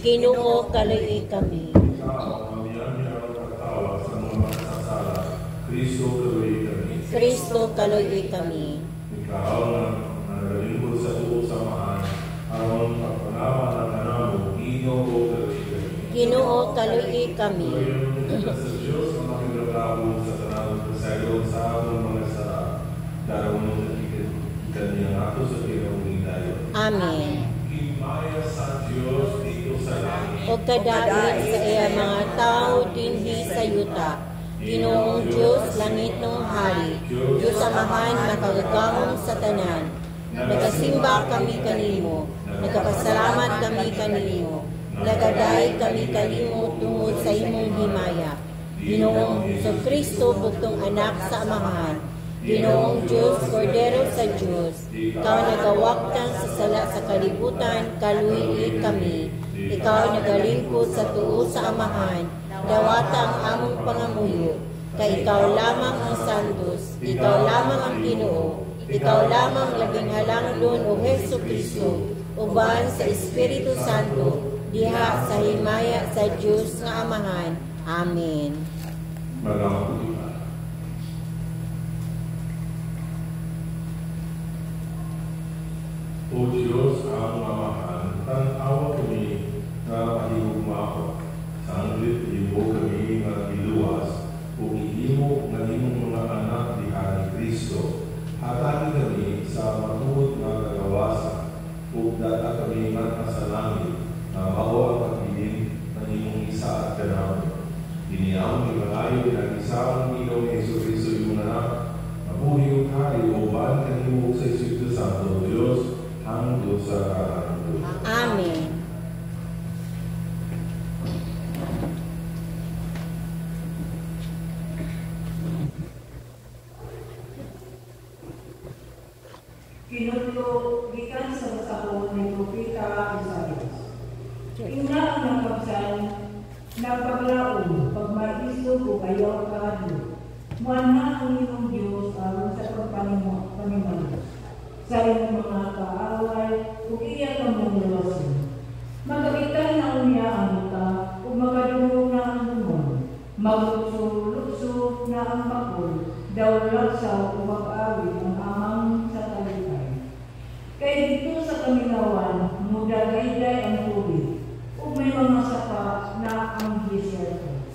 Ginoo, kaluoy kami. Kristo, kaluoy kami. Ikaw na nagalingkod sa tuong samahan, aron pagpanawa ng kanamo, Ginoo, kaluoy kami. Ginoo, kaluoy kami. Sa Diyos, ang makilagawon sa tanawang kasagod sa among mga sara, darawon ng ikaniyang ato sa kinawang dayon. Amen. Himaya sa Diyos dito sa langit. O kadaig sa iya mga tao dinhi sa yuta. Ginoong Diyos, langit ng hari, Diyos amahan makagagamong sa tanan. Nagasimba kami kanimo, nagapasalamat kami kanimo, nagaday kami kanimo tungod sa imong himaya. Ginoong Kristo, bugtong anak sa amahan, Ginoong Diyos, Kordero sa Diyos, ikaw nagawaktan sa sala sa kalibutan, kaluoy kami. Ikaw nagalingkod sa tuo sa amahan, dawata ang among pangamuyo, kay ikaw lamang ang santos, ikaw lamang ang Ginoo, ikaw lamang labing halangdon o Hesus Kristo, uban sa Espiritu Santo, diha sa himaya sa Diyos nga amahan. Amen. O Diyos, among amahan, tanawa kami na mahigugmao. Sa anglit, ihimo kami nga giluwas, o ihimo nga imong mga anak diha ni Kristo. Hatagi kami sa matuod nga kagawasan, o data kami nga sa langit, na mao ang pagpiling ng imong isa at ganamo. Diniyaw ni malayo na isang Ginoo Hesus Kristo imong anak, mabuhi hari o baan kanimo sa Espiritu Santo, Diyos, hanggang sa karangan. Amen. Kinudlo gikan sa masahon ni Propeta Isaias. Ina ang nakabsan, nagpaglaon, pagmaiso ko kayo kahadlo. Muana ang inyong Diyos aron sa pagpanimalo. Sa iyong mga kaaway, ug iya ka mong luwason. Magabitan na unya ang buta, ug magadungog na ang dumon. Maglukso-lukso na ang bakol, daw laksaw ug mag-awit ang amang sa talipay. Kay dito sa kaminawan, mudagayday ang tubig, ug may mga sapa na ang disyerto.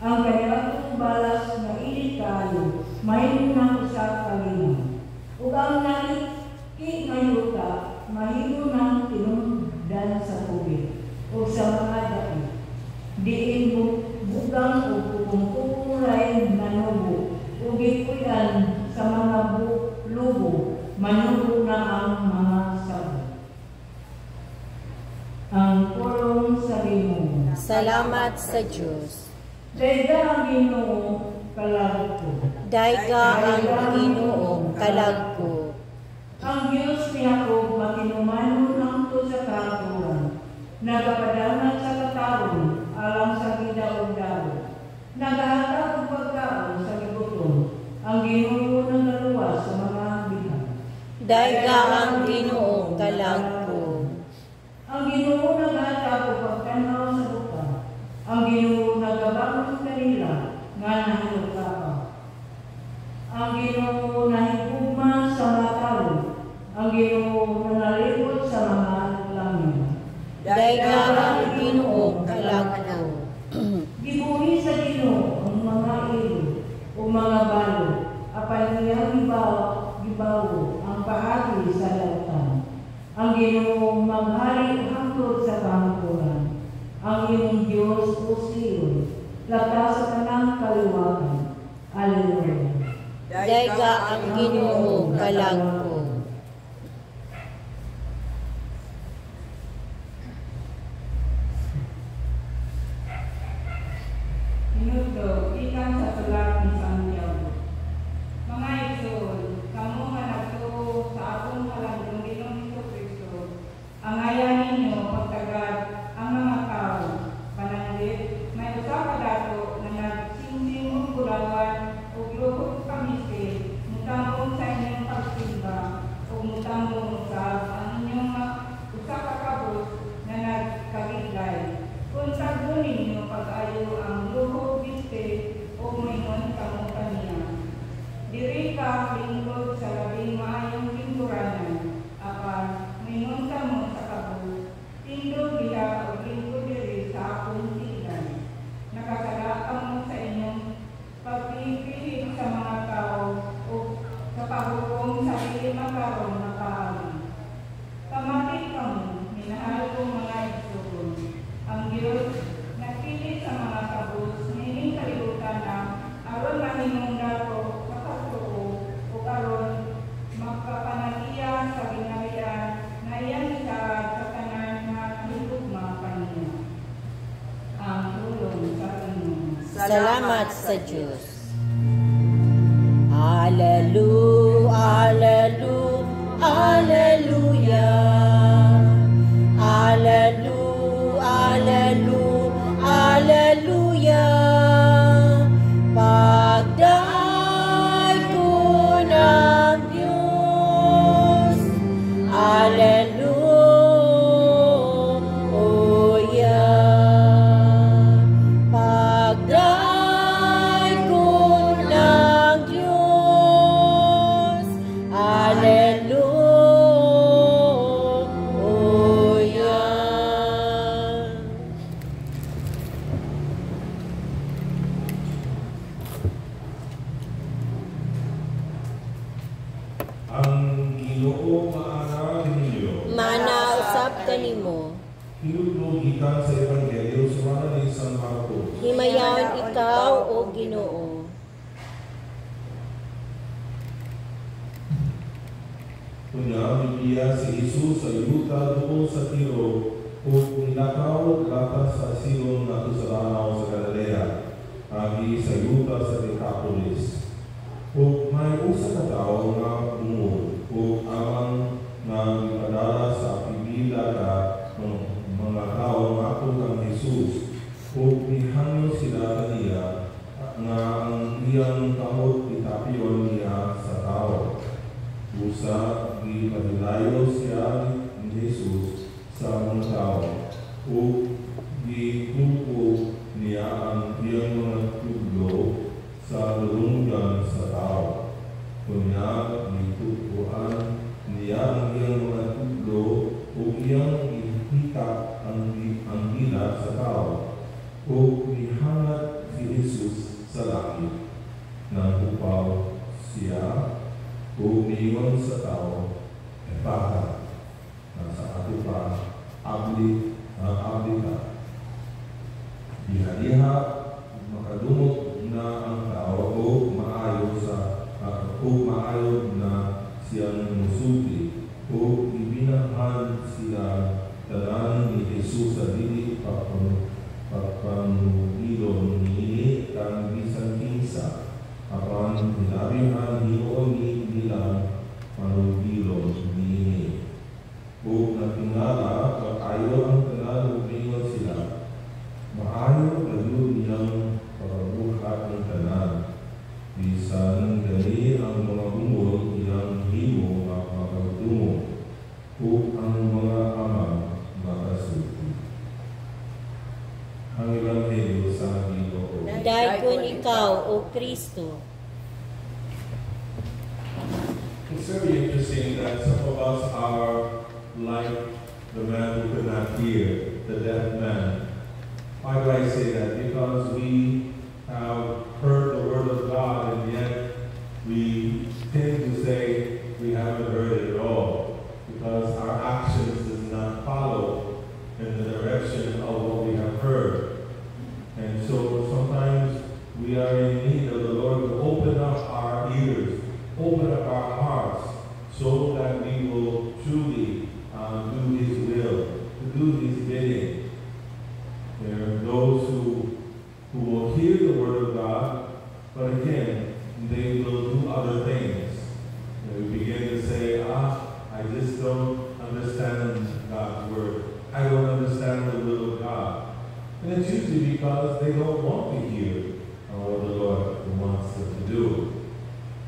Ang kanilang balas na init kayo, mahimo na usa ka lima. Ug ang ngayuta, mahimo ng tinundan sa tubig, ug sa mga dai. Diin bugang o kukungkulay manubo, ug ikuyan sa mga lubo, manubo na ang mga sabo. Ang pulong sa limong. Salamat sa Diyos. Dayga ang Ginoo kalagko. Dayga ang Ginoo kalagko. Ang Diyos ni Jacob makinumanon hangtod sa kahaturan. Nagapadangan sa katawan alang sa gidaog-daog. Nagahatag og pagkaon sa gigutom. Ang Ginoo ng Daiga ang Ginoo kalag ko. Ang Ginoo naghatag og pagtanaw sa buka. Ang Ginoo nagabangon kanila nga nahinuka pa. Ang Ginoo nahigugma sa mga tao. Ang Ginoo nanalipod sa mga langit. Daiga ang Ginoo kalag ko. Gibuhi sa Ginoo ang mga ilo o mga balo, apan niyang gibawo ang paagi sa lautan. Ang Ginoo maghari hangtod sa kahangturan. Ang iyong Diyos o Sion, lakas sa kanang kaliwakan. Alleluia. Daiga ang Ginoo kalag ko. Minuto, ikan sa sulat ni Santiago. Mga igsoon, kamo nga nagtuo sa akong kalandong Ginoong Kristo, ang ayaw ninyo pagtagad ang mga tao, pananggit, may usa ka dato na nagsingsing og bulawan ug luhod kamisi, mutambong sa inyong pagsimba ug mutambong sa ang inyong usa ka kabus na nagkagidlay. Kung sagdo ninyo pag-ayo ang luhod biste o maingon kamo kaniya. Diri ka lingkod sa labing maayong lingkuranan, apan maingon kamo sa kabus, tindog diha o lingkod diri sa akong tiglan. Nakasala kamo sa inyong pagpipihit sa mga tao o sa paghukom sa dili makaroon na kaawin. Pamati kamo, minahal kong mga igsoon. Ang Diyos nagpili sa mga kabus, nining kalibutan na aron mahimong dato makatuo o aron magkapanatiya sa ginarian na iyan isaad sa tanan na higugma kaniya. Ang tulong sa Panginoon. Salamat sa Diyos. Alleluia, alleluia, alleluia. Alleluia. Alleluia, alleluia. Pagday ko ng Diyos. Alleluia. Pagday ko ng Diyos. Alleluia. Ang Ginoo maara ninyo. Mana usab kanimo. Hinudlo gikan sa Ebanghelyo sumala ni San Marcos. Himayaon ikaw o Ginoo. Kunya bibiya si Jesus sa yuta doon sa Tiro ug nilakaw latas sa silong nga tusaranaw sa Galilea agi sa yuta sa Decapolis. Ug may usa ka tawo nga bungod ug amang nga gipadala sa pipila ka mga tao nga ato kang Jesus ug nihanyo sila kaniya nga ang iyang kamot itapion niya sa tao. Usa gipadilayo siya ni Jesus sa mga tao ug gikupo niya ang iyang mga tudlo sa lulunggan sa tao. Kunya gitupuan niya ang iyang mga tudlo ug iyang ihika ang gila sa tao ug nihangat si Jesus sa langit. Nanghupaw siya ug niingon sa tao, Epata, nasa ato pa, abli ka. Diha-diha, makadumot na ang tao o maayo na siyang musuti o ibinahan sila tanan ni Jesus sa dili pagpanugilon ni kang bisan kinsa apan hinabihan hinuon nila panugilon ni o natingala pag-ayo ang tanan o mingon sila maayo kayo niyang pagbuhat ng tanan bisan gani ang mga bungol iyang himo Kristo. It's very interesting that some of us are like the man who could not hear, the deaf man. Why do I say that? Because we have heard the word of God, and yet we tend to say we haven't heard it at all, because our actions does not follow in the direction of what we have heard. And so sometimes we are in need of the Lord to open up our ears, open up our hearts, so that we will truly do His will, to do His bidding. There are those who will hear the word of God, but again, they will do other things. And we begin to say, I just don't understand God's word. I don't understand the will of God. And it's usually because they don't want to hear what the Lord wants them to do.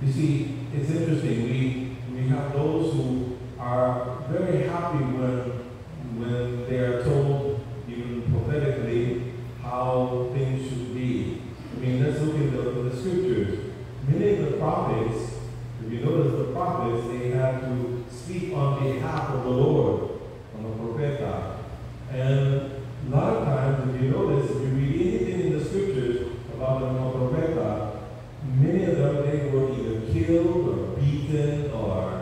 You see, it's interesting. We have those who are very happy when they are told, even prophetically, how things should be. I mean, let's look at the scriptures. Many of the prophets, if you notice the prophets, they had to speak on behalf of the Lord, on the propheta. And a lot of times, if you notice, if you read anything in the scriptures about the propheta, many of them, they were either killed or beaten or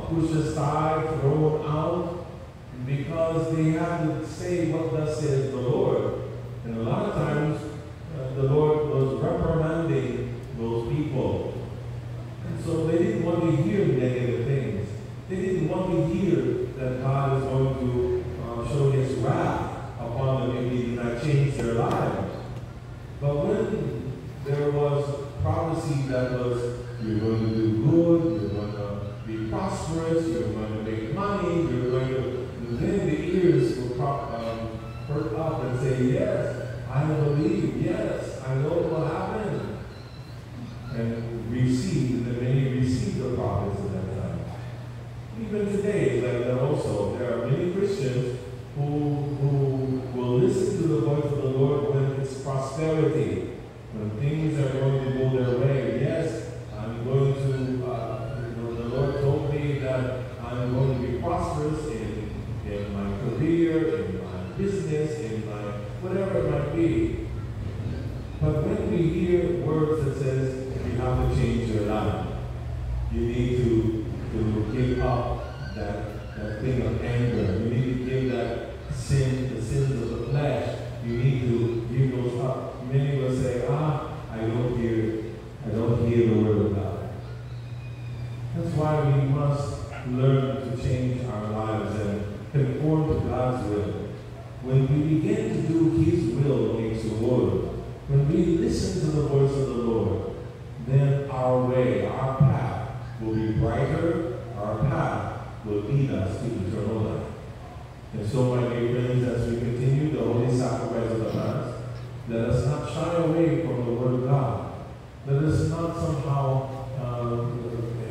pushed aside, thrown out, because they had to say what thus says the Lord. And a lot of times, the Lord was reprimanding those people. And so they didn't want to hear negative things. They didn't want to hear that God is going to show His wrath upon them if He did not change their lives. But when there was prophecy that was, you're going to do good, you're going to be prosperous, you're going to make money, you're going to, then the ears will perk up and say, yes, I believe, yes, I know what will happen. And receive, and many receive the prophets at that time. Even today, it's like that also. There are many Christians who will listen to the voice of the Lord when it's prosperity, when things are going to go their way. Yes, I'm going to, the Lord told me that I'm going to be prosperous in my career, in my business, in my whatever it might be. But when we hear words that says, you have to change your life, you need to give up that thing of anger. You need to give that sin, the sins of the flesh. You need to give those up. Many will say, I don't hear the word of God. That's why we must learn to change our lives and conform to God's will. When we begin to do His will against the world, when we listen to the voice of the Lord, then our way, our path will be brighter, our path will lead us to eternal life. And so, my dear friends, as we continue the holy sacrifice of the Mass, let us not shy away from the Word of God. Let us not somehow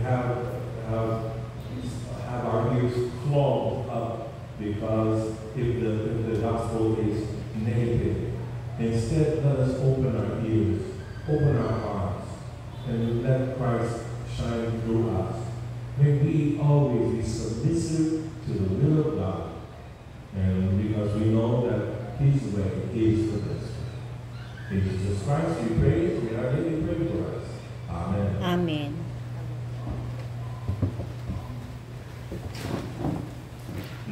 have our ears clogged up because if the gospel is negative. Instead, let us open our ears, open our hearts, and let Christ shine through us. May we always be submissive to the will of God, and because we know that His way is the best way. In Jesus Christ we praise, we are daily praying for us. Amen. Amen.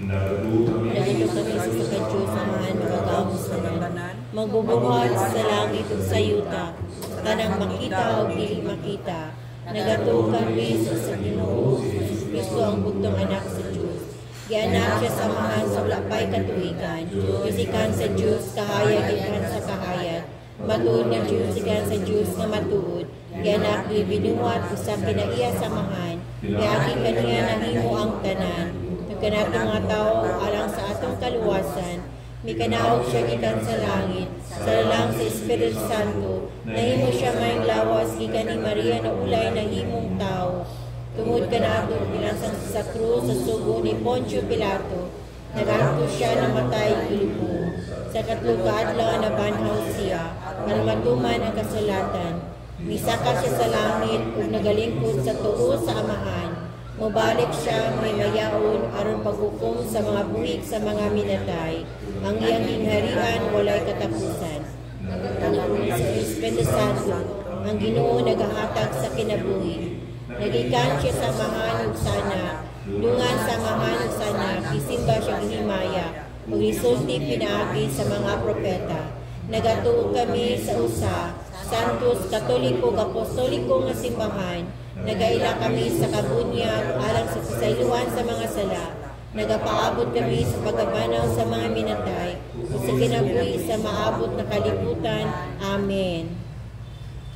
Nagatuo kami Dahil kami sa Diyos samahan makagamos sa nabanan, magbubuhat sa langit ug sa yuta, kanang makita o dili makita, nagatuo kami sa Ginoo, Kristo ang bugtong anak sa Diyos. Gianak siya samahan sa lapay katuigan, isikan sa Diyos, kahayag ikan sa kahayag, matuod nga Diyos ikan sa Diyos nga matuod, gianak bibinuhat usa kinaiya samahan, giagi kaniya nahimo ang tanan. Kanatong mga tao alang sa atong kaluwasan, may kanaog siya gikan sa langit, sa lalang sa Espiritu Santo, nahimo siya mayong lawas gikan ni Maria na ulay nahimong tao. Tungod kanato bilang sa krus sa sugo ni Poncio Pilato, nagadto siya na matay ilupo. Sa katlong kaadlaw na banhaw siya, para matuman ang kasulatan. Misaka siya sa langit ug nagalingkod sa tuo sa Amahan. Mobalik siya may mayaon aron paghukom sa mga buhig sa mga minatay. Ang iyang gingharian walay katapusan. Ang sa Espiritu Santo, ang Ginoo nagahatag sa kinabuhi. Nagikan siya sa Amahan ug sana, dungan sa Amahan ug sana, gisimba siya gihimaya, ug gisulti pinaagi sa mga propeta. Nagatuo kami sa usa, Santos, Katoliko, Apostoliko nga simbahan. Nagaila kami sa kabunyag alang sa kasaylohan sa mga sala. Nagapaabot kami sa pagabanaw sa mga minatay o sa kinabuhi sa maabot na kalibutan. Amen.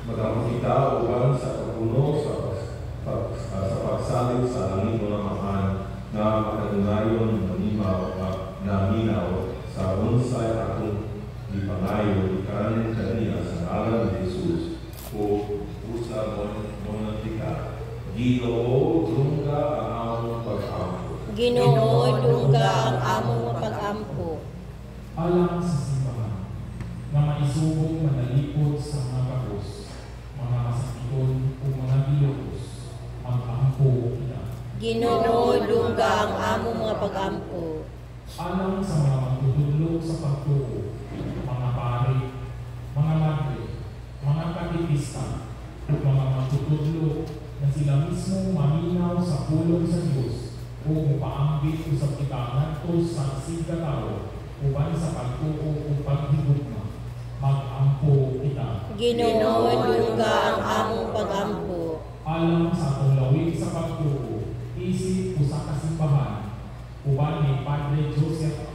Magamo kita uban sa pagpuno sa pagsalig sa langit mo namahan na makadungayon na minaw sa unsay akong ipangayo ikan kaniya sa ngalan ni Jesus o usa monatika Ginoo dungga ang among pag-ampo. Ginoo dungga ang among pag-ampo. Alang sa simbahan na maisubong manalipod sa mga kapos, mga masakikon o mga bilogos, mag-ampo kita. Ginoo dungga ang among mga pag-ampo. Alang sa mga magtutulog sa pagtuo, mga pare, mga madre, mga katipista, o mga magtutulog na sila mismo maminaw sa pulong sa Diyos o mapaambit o sa itangatos sa sigataw uban sa pagtuo o paghigugma, mag-ampo kita. Ginoo dungga ang among pag-ampo. Alang sa atong lawig sa pagtuo, isip o sa kasimbahan, uban ni Padre Joseph,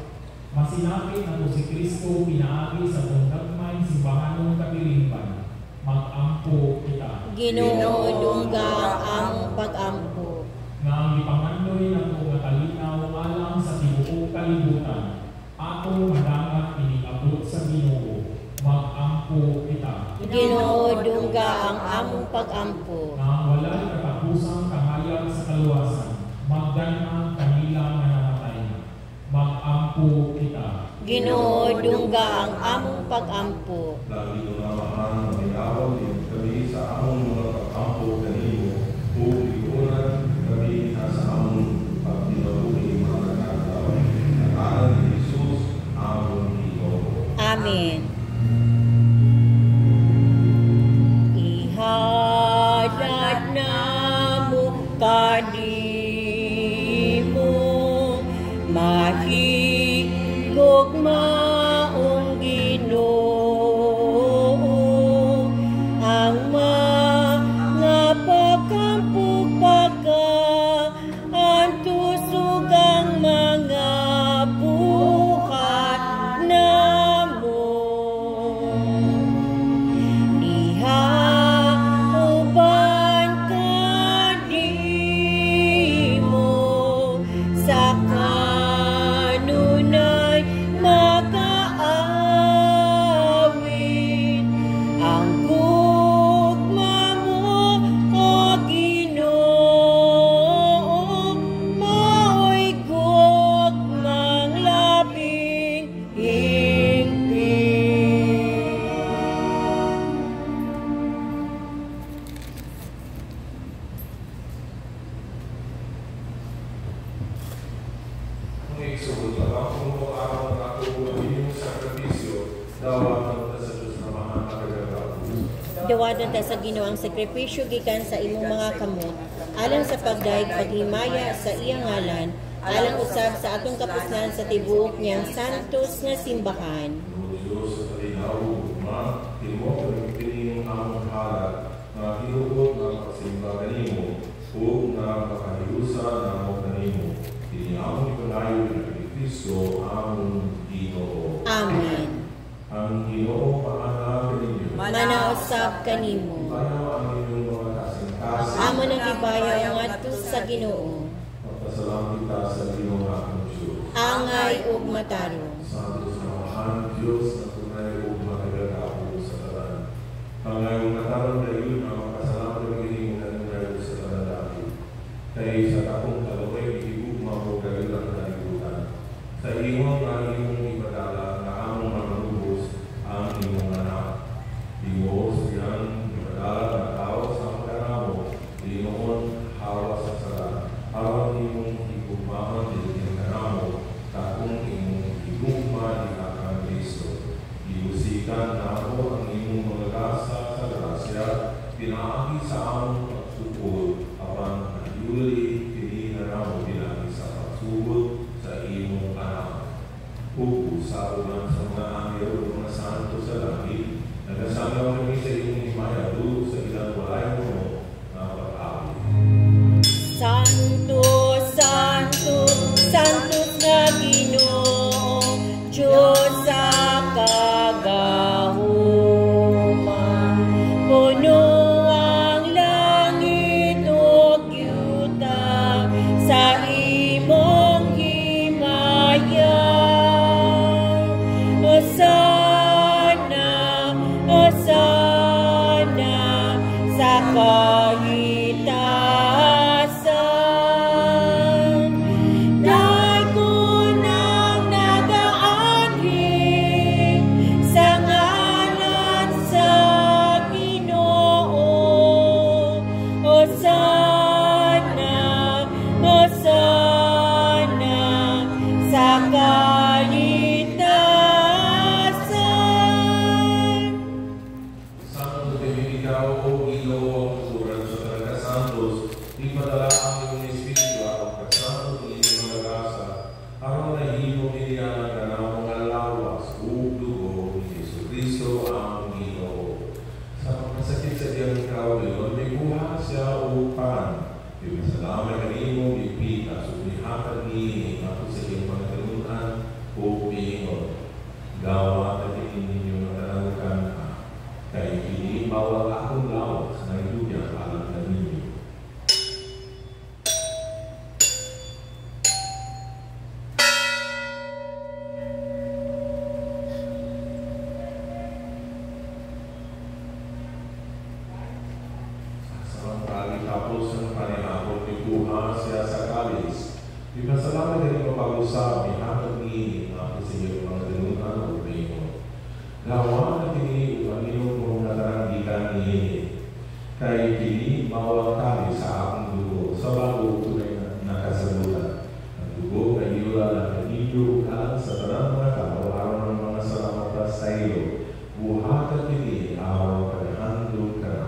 masinapit na po si Kristo pinaagi sa tungdagmay simbahanong kapilimban, mag-ampo kita. Ginoo dungga ang among pag-ampo. Nga ang ipangandoy na ito nga kalinaw alang sa tibuok kalibutan, atong madangat iningabot sa Ginoo, mag-ampo kita. Ginoo dungga ang among pag-ampo. Nga ang walay katapusang kahayag sa kaluwasan, magganang kanila nga namatay na, mag-ampo kita. Ginoo dungga ang among pag-ampo. Lagi mo namahan na may awal din kami sa among mga pag-ampo kanimo o ikunan kami sa among pagtinabuhi mga nagkakaway. Nakalan ni Jesus, among Ginoo. Amen. Ihadat na mo kanimo, mahigog maong Ginoo, ang mga pagkampo pagka-antusog ang mga buhat namo. Diha uban kanimo sa kanunay makaawit ang gugma mo o Ginoo, mao'y gugmang labing hingpit. Kung iksugod pa lang kung araw na ako yung sakripisyo, dawakan sa Diyos na mahal na kagagapos. Dawadan ta sa Ginoo ang sakripisyo gikan sa imong mga kamot, alang sa pagdaig paghimaya sa iyang ngalan, alang usab sa atong kapusnan sa tibuok niyang santos nga simbahan. O Diyos sa talinaw, ugma, timo kami pining among halat, na hinugot na pagsimba kanimo, o na makahiusa na mo kanimo. Kini among ipanayo na Kristo among Ginoo. Amen. Ang Ginoo paana kaninyo. Manausab kanimo. Ibayaw ang inyong mga kasing-kasing. Amo nang ibayaw ngadto sa Ginoo. Magpasalamat kita sa Ginoo nga akong Diyos. Angay ug matarong. Santos na mahal Diyos na tunay o makagagapo sa talan. Ang ngayong nataron na yun na makasalamat ng giling na tunay o sa talan dati. Kaya sa takong kalaway, ihigugma mo gagilang na ikutan. Sa iwang na imong ibadala na among manubos ang imong anak. Iwo siyan ibadala kaligtasan. Dahil ko nang nag-aagri sa ngalan sa Ginoo. Hosana, Hosana sa kaligtasan. Santo Ikaw, O Ginoo, ang surat sa Talaga Santos, ipadala ang iyong Espiritu at ang kasantos ng iyong mga gasa, aron na himo kiniyanan ka ng mga lawas, ug dugo ni Jesucristo ang Ginoo. Sa pagkasakit sa iyang ikaw ngayon, may buha siya o pan. Ipasalamat kanimo, ipitas, ug ihatag niini ako sa iyong mga kanunan o piingon. Gawa at ninyo na talagang kay hindi bawal akong lawas na iluya alam na ninyo. Samantali tapos ng panihapon, ikuha siya sa kalis. Ipasalamat din ang pag-usap, ihatag niini ako sa iyong mga kanunan o piingon. Gawa na kini ang inyong kung nataranggitan niini. Kay kini bawal kami sa akong dugo sa bago tunay na kasagutan. Ang dugo kay iula na kanilyo ka sa tanang mga tao araw ng mga salamat sa iyo. Buhatan kini araw paghandog ka na.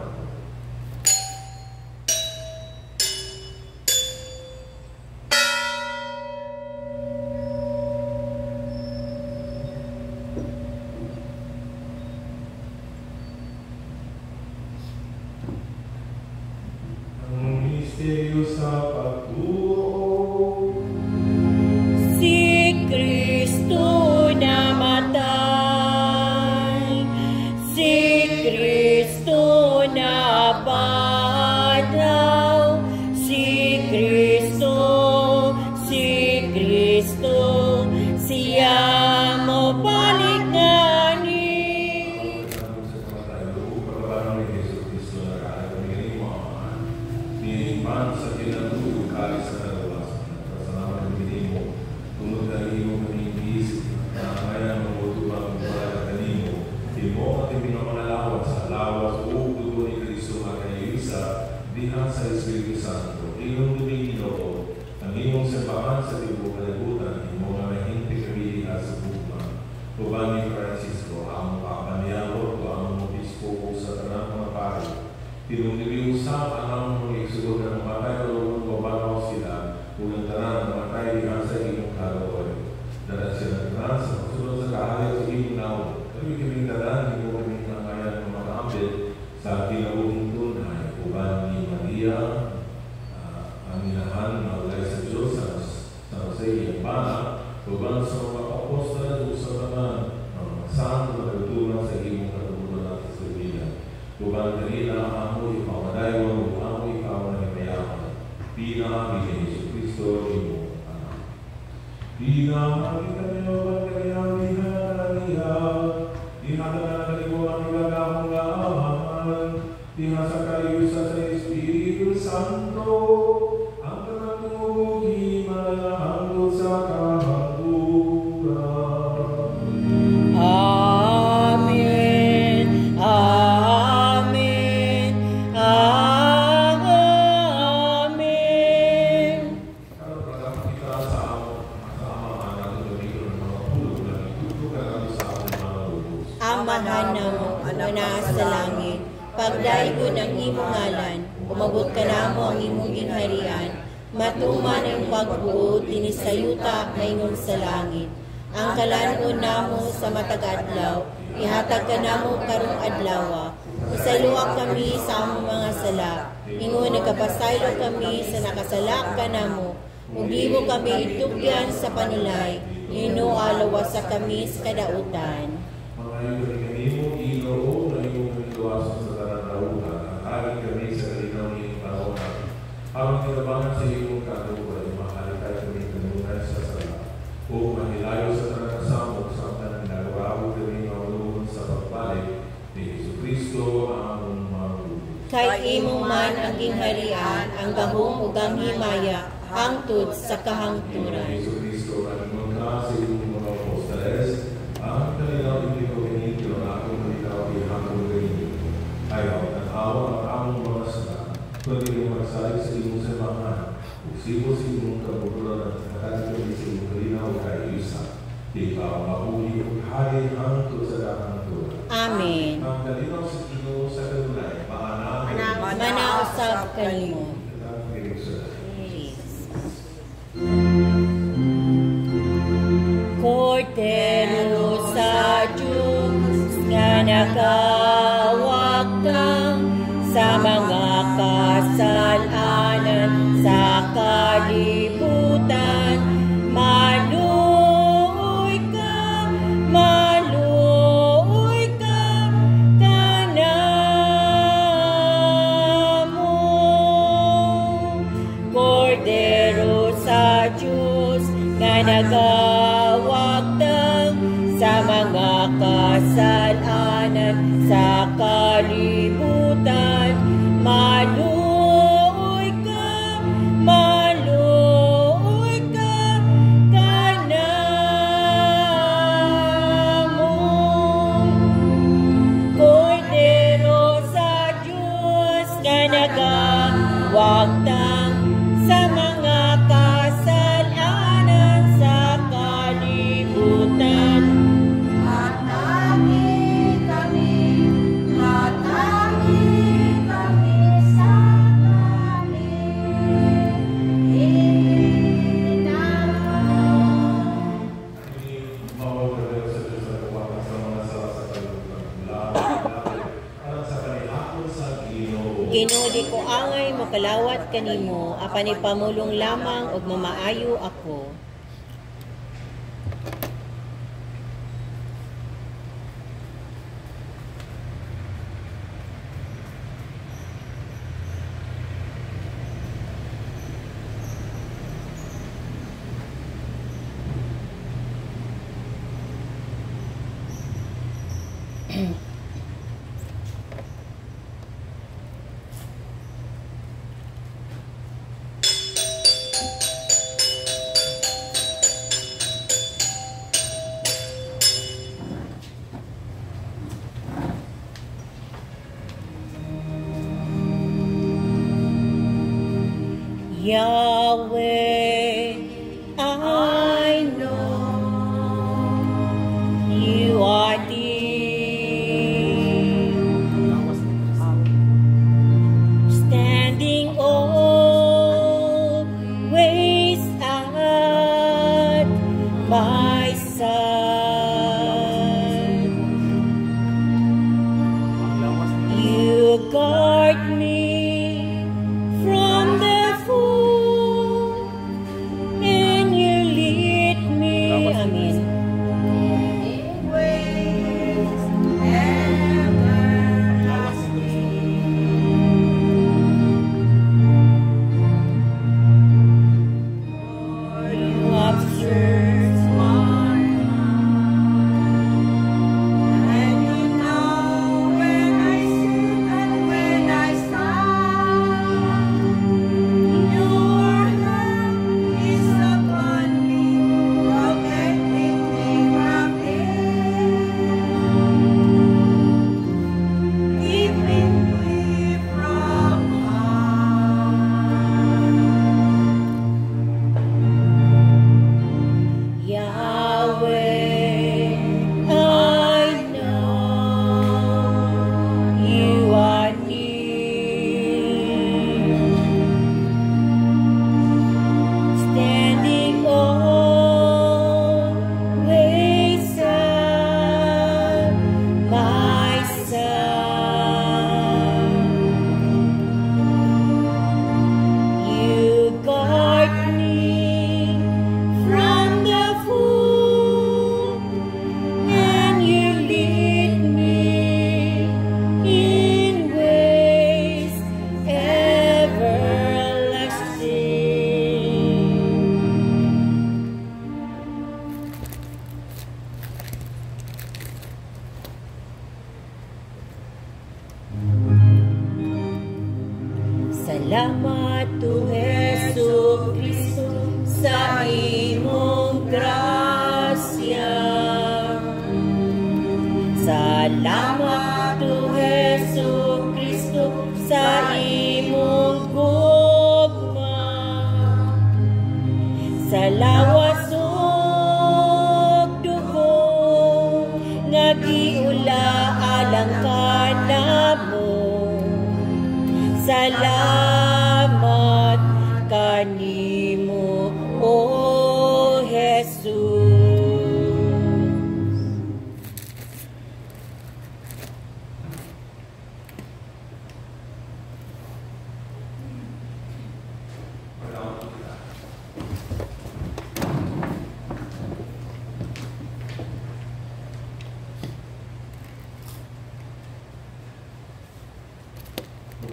Misteryo sa pagtuo. Si Kristo namatay, si Kristo napanaw, si Kristo, siya mo paligani. Man sa kinatulog kali sa dalawas, kasalamat ng pinimo, tunod na iyo manibis, na kaya magutubang wala ka kanimo, imo at ipinamanalawat sa lawas o dugo ni Kristo at kayisa, dihan sa Espiritu Santo, iyong Ginoo, ang iyong simbahan sa tibuok kalibutan, imo nga mahinti kami sa bukman. Tuban ni Francisco, ang papaniyawot o ang obispo sa tanang mga pari, tinuniliusap ang mga igsugo ng matay o mabanaw sila kung tanan ng matay dihan sa imong kalooban. Dala sila ng tanan sa pagsunod sa kahayag sa imong naon. Kami kaming tanan, hindi mo kaming nangayan ng mga ambit sa kinabuhing tunay. Uban ni Maria, ang inahan na ulay sa Diyos, sa Jose iyang bana, uban sa mga apostol o sa tanan, ang mga santo na nagtulang sa imong katulunan at sa vida. Tuban kanila ang ipamadayon, ang ikaw na himayaman. Pinahagi ni Jesucristo, imo anak. Pinahagi kanyo, pagkayang hinananiya, ihatanan na kanyo ang ilagamang laaman, ihasa kayo sa Espiritu Santo, ang kanatumugi malahangod sa kahanduran. Amen. Amen. Amen. Kalau beragam kita sama anak itu ng mga pulong na itutukan kami sa aming mga lubos. Amahan namo na nasa sa langit, pagdaigo ng imong ngalan, umabot ka namo ang imong gingharian, matuman ang pagbuo tinisayuta ngayon sa langit. Ang kalanon namo sa matag adlaw, ihatag ka namo karong adlaw. Isaluak kami sa among mga sala, ingon nagkapasaylo kami sa nakasalak ka namo. Ug di mo kami itugyan sa panulay, inualawas sa kami sa kadautan. Mga ito kanimo, Ginoo, na iyong kamiluwasan sa tanang nautan, at haring kami sa kalinaw ng iyong panahon. Habang kinabangan sa iyong kanuban, mahalikay kami kanunay sa sala. O mahilayo sa tanang samok, samtang nagawawag kami maulungan sa pagbalik ni Jesucristo ang mga lubos. Kahit imo man ang gingharian, ang gahom ug ang himaya, hangtod sa kahangturan. Yesu Kristo, kanimong ka sa imong mga apostles, ang kanilang ibigawin ang akong kalinaw ihangong ganyan. Ayaw, nag-awa ang among mga sala, kundi yung magsalig sa imong simbahan, usibo sa imong kabukulan at nakatagin sa imong kalinaw kay isa. Ikaw, mauli ug hari hangtod sa kahangturan. Amen. Ang kalinaw sa Ginoo sa kanunay, paanamin. Manausap kanimo. Cordero sa Diyos nga nakawagtang sa mga kasalanan sa kalibutan, maluoy ka kanamo. Cordero sa Diyos nga nagawagtang sa mga kasalanan sa kalibutan, maluoy ka kanamo. Cordero sa Diyos nga nagawagtang sa mga kasalanan sa kalibutan. Hatangi kami sa Ginoo, di ko angay makalawat kanimo, apan ipamulong lamang og mamaayo ako. Yahweh, I know you are dear, standing always at my side. You guard me from the Salamat to Hesu Kristo sa imong grasya. Salamat to Hesu Kristo sa imong gugma. Sa lawas ug dugo nga giula alang kanamo. Salamat kanimo, O Jesus.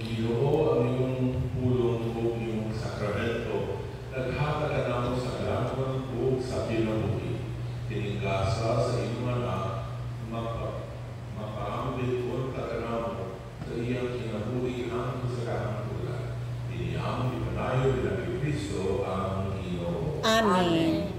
Ginoo ang iyong pulong o iyong sakramento, naghatag ka namo sa kalangon o sa kinabuhi. Tiningkasa sa iyong anak, mapaambit o taganamo sa iyang kinabuhi ang sa kahangtulan. Tiniyamo ipanayo bilang Kristo ang Ginoo. Amen.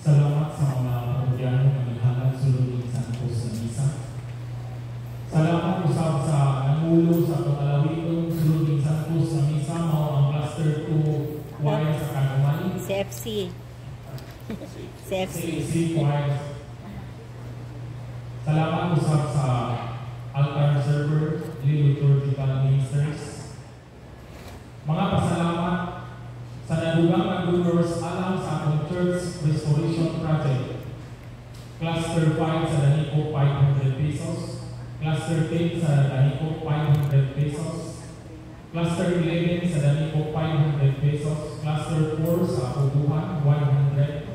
Salamat sa mga kapudyano na naghalag sulod sa Santos na Misa. Salamat usab sa nangulo sa pag-alawitong sulod sa Santos na Misa mao ang cluster 2 choir sa Kanuman. CFC. CFC choir. Salamat usab sa altar server, liturgical ministers. Mga pasalamat sa nadugang na donors alang sa atong Church Restoration Project. Cluster 5 sa Daniko 500 pesos, Cluster 10 sa Daniko 500 pesos, Cluster 11 sa Daniko 500 pesos, Cluster 4 sa Ubuhan 100,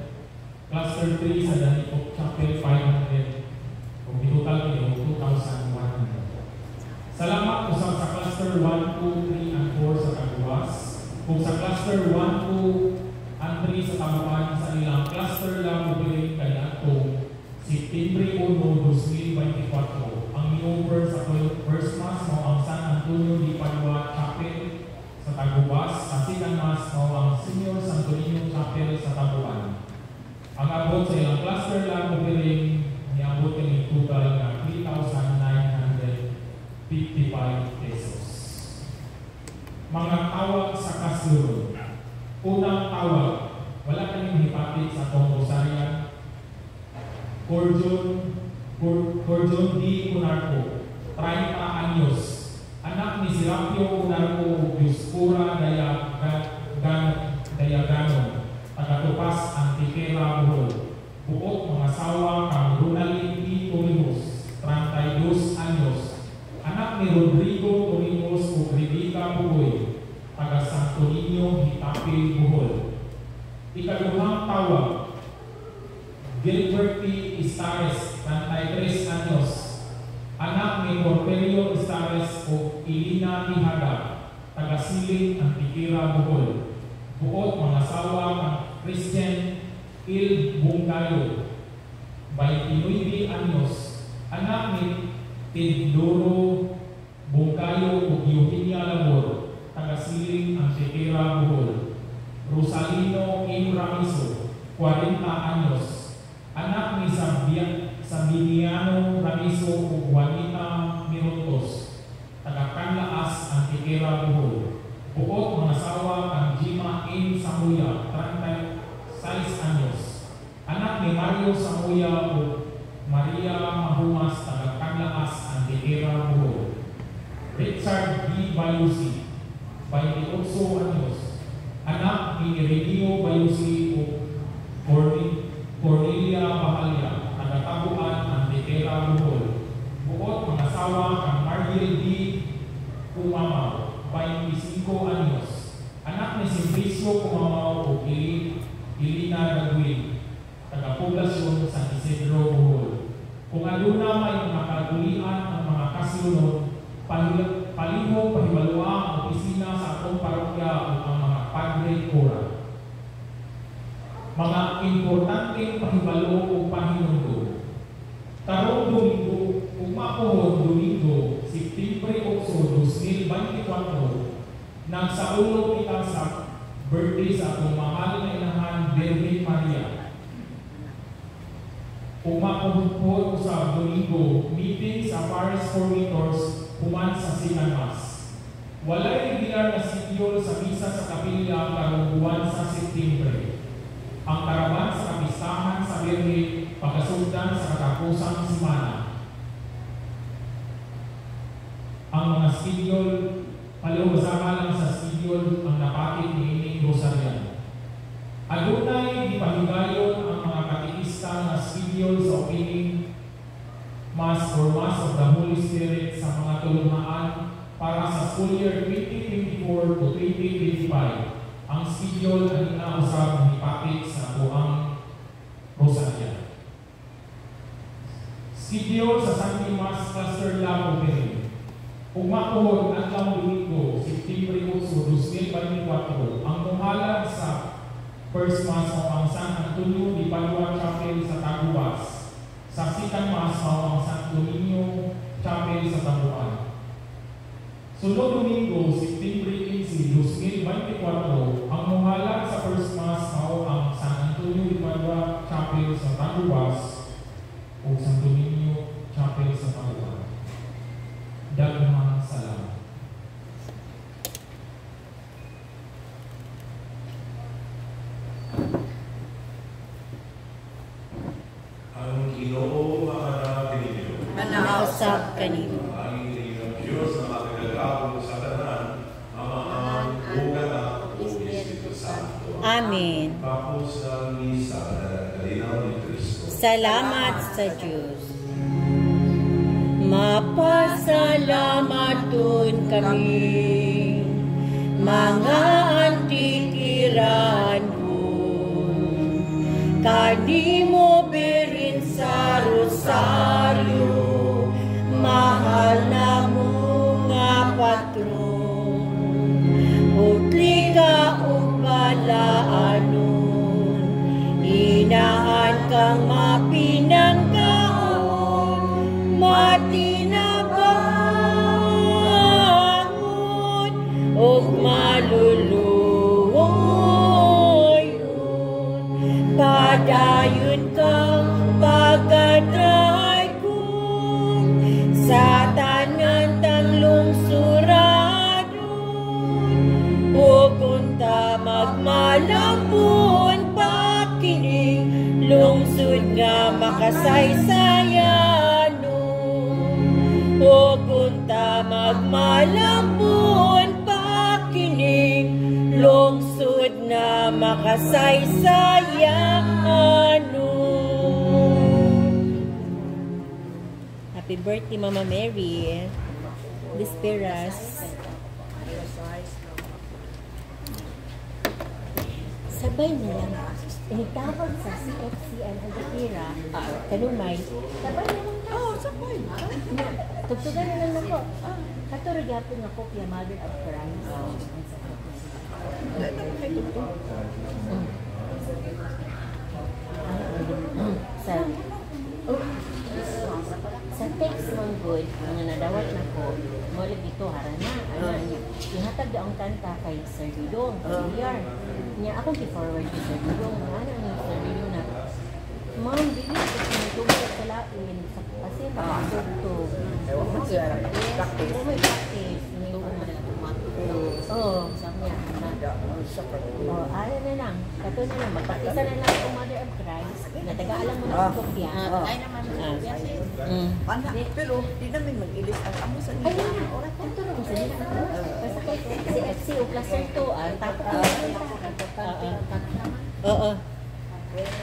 Cluster 3 sa Daniko Chapel 500, kung total nito 2,100. Salamat usap sa Cluster 1, 2, 3, and 4 sa Caguas. Kung sa cluster 1, 2, and 3 sa Tamuan sa ilang cluster lang mabiling kaya ito September 1, 2024. Ang over sa first mass mo ang San Antonio di Padua Chapel sa Taguas. Sa second mass mo ang Senior Santo Niño Chapel sa Tamuan. Ang abot sa ilang cluster lang mabiling niabot ng total na 3,955 pesos. Mga tawag sa kasulod. Unang tawag, wala kayong hipatid sa atong rosaryan. Corjon D. Unarco, 30 anyos. Anak ni Serapio Unarco Dioscura Dayaganon, taga-Tupas, Antiquera, Bohol. Buot mga asawa kang Ronaldin P. Torimos, 32 anyos. Anak ni Rodrigo Torimos o Rebecca Bugoy, taga Santo Niño, Hitapil, Bohol. Ikaduhang tawag, Gilbert P. Istares, 33 anyos. Anak ni Porfirio Istares o Ilina Ihada, taga Siling, Antiquera, Bohol. Buot mga asawa kang Christian Il Bungkayo, 29 anyos. Anak ni Teodoro Bungkayo o Eugenia Labor, taga Siling, Antiquera, Bohol. Rosalino M. Ramizo, 40 anyos. Anak ni Sabiniano Ramizo o Juanita Mirontos, taga Canlaas, Antiquera, Bohol. Buot mga asawa kang Jima M. Samuya, 36 anyos. Anak ni Mario Samuya o Maria Mahumas, taga Canlaas, Antiquera, Bohol. Richard D. Bayusi, 28 anyos. Anak ni Ireneo Bayusi o Cornelia Bahalya, taga Tabuan, Antiquera, Bohol. Buot mga asawa kang Margil D. Kumamaw, 25 anyos. Anak ni Simplicio Kumamaw o Ilina Gagwin, taga Poblasyon, San Isidro, Bohol. Kung aduna may makagulian ang mga kasunod, paliho, pahibalua ang opisina sa atong parokya o ang mga padre kora. mga importanteng pahibalo o pahinundo. Karong Domingo, umapohon Domingo, September 8, 2024, nagsaulo kita sa birthday sa atong mahal na inahan, Virgin Maria. Umapohon po sa Domingo, meeting sa Paris Formitors, human sa Sinamas. Walay regular na sidyol sa misa sa kapilya karong buwan sa September. Ang karaban sa kapistahan sa Birhen, pagkasundan sa katapusang simana. Ang mga studyol, palihusama lang sa studyol ang napakit ni Ining Rosarian. Adunay gipahigayon ang mga katikista na studyol sa opening Mass or Mass of the Holy Spirit sa mga tulungaan para sa school year 2024 to 2025. Ang studyol ang inausap ng ipakit sa tuang Rosarian. Schedule sa Sunday Mass Cluster Lab Opening. Umapohon at Domingo, September 8, 2024, ang muhalad sa First Mass o ang San Antonio di Padua Chapel sa Taguas. Sa Second Mass o ang San Domingo Chapel sa Taguan. Sunod Domingo, September 15, 2024, ang muhalad sa First Mass o ang San Antonio di Padua Chapel sa Taguas o San Domingo Chapel sa Taguan. Daghang salamat. Ang Ginoo mahanapin ninyo. Manausap kanino. Ang inyong Diyos na makagagapon sa tanan, Amahan, Ugat, o Espiritu Santo. Amen. Tapos ng misa na kalinaw ni Kristo. Salamat sa Diyos. Mapasalamat dun kami, mga antikiran dun. Kanimo berin sa rosaryo, mahal na mga patron. Utli ka o palaanon, inahan kang mapinanggaon, matinabangon o maluluoyon. Padayon kang pagkaday ko sa tanan tang lungsuradon. Pupunta magmalambon pakinig, lungsod nga makasaysayan. Pupunta magmalambon pakinig, lungsod na makasaysayan. Happy birthday, Mama Mary. Bisperas. Sabay na lang. Initawag sa CFCN ang Gatira, Kalumay. Sabay na lang. Oo, sabay. Tugtugan na lang ako. Katurog yapon nga kopya, Mother of Christ. Sa text mong good, mga nadawat na ko, mulig ito, harana. Ihatag daong kanta kay Sir Dudong, Villar. Niya akong i-forward kay Sir Dudong. Ano yung Sir Dudong na, Ma'am, dili ko sinutugtog sa lain. Kasi makasugtog. May practice. Oo, sabi niya. Ayaw na lang. Kato na lang. Magpatisa na lang kung Mother of Christ. Nataga-alam mo na ang kopya. Ay naman. Pero di namin mag-ilis ang amo sa nila. Ayun na. Ito rin sa nila. Kasi si FC o Cluster 2. Tapos. Oo.